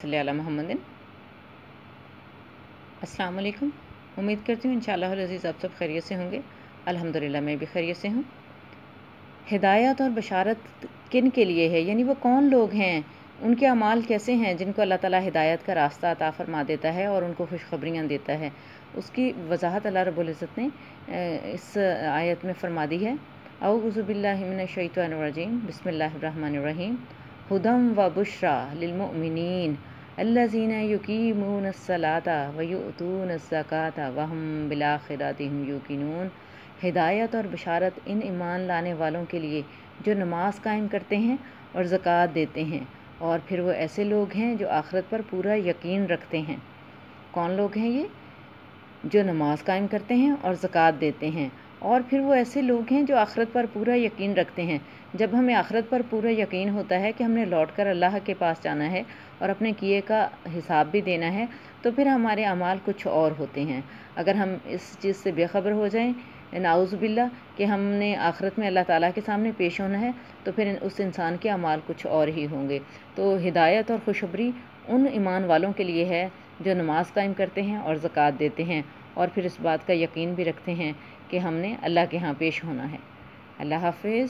सल्ली अला मोहम्मदिन। अस्सलाम वालेकुम। उम्मीद करती हूँ इंशाअल्लाह अज़ीज़ आप सब खैरियत से होंगे। अल्हम्दुलिल्लाह मैं भी खैरियत से हूँ। हिदायत और बशारत किन के लिए है, यानी वो कौन लोग हैं, उनके अमाल कैसे हैं जिनको अल्लाह ताला हिदायत का रास्ता अता फरमा देता है और उनको खुशखबरियाँ देता है। उसकी वजाहत अल्लाह रब्बुल इज़्ज़त ने इस आयत में फरमा दी है। औज़ु बिल्लाहि मिनश शैतानिर रजीम, बिस्मिल्लाहिर रहमानिर रहीम। हुदम व बुशरा लिल मुमिनीन अल्लज़ीना युकीमूनस्सलाता व युतूनज़्ज़काता व हुम बिल आखिरति हुम यूक़िनून। हिदायत और बशारत इन ईमान लाने वालों के लिए जो नमाज कायम करते हैं और ज़कात देते हैं, और फिर वो ऐसे लोग हैं जो आखिरत पर पूरा यकीन रखते हैं। कौन लोग हैं ये? जो नमाज कायम करते हैं और ज़कात देते हैं, और फिर वो ऐसे लोग हैं जो आखिरत पर पूरा यकीन रखते हैं। जब हमें आखिरत पर पूरा यकीन होता है कि हमने लौट कर अल्लाह के पास जाना है और अपने किए का हिसाब भी देना है, तो फिर हमारे अमाल कुछ और होते हैं। अगर हम इस चीज़ से बेखबर हो जाएं, नाउज़ु बिल्लाह, कि हमने आखिरत में अल्लाह ताला के सामने पेश होना है, तो फिर उस इंसान के अमाल कुछ और ही होंगे। तो हिदायत और खुशखबरी उन ईमान वालों के लिए है जो नमाज कायम करते हैं और ज़कात देते हैं, और फिर इस बात का यकीन भी रखते हैं कि हमने अल्लाह के यहाँ पेश होना है। अल्लाह हाफ़िज़।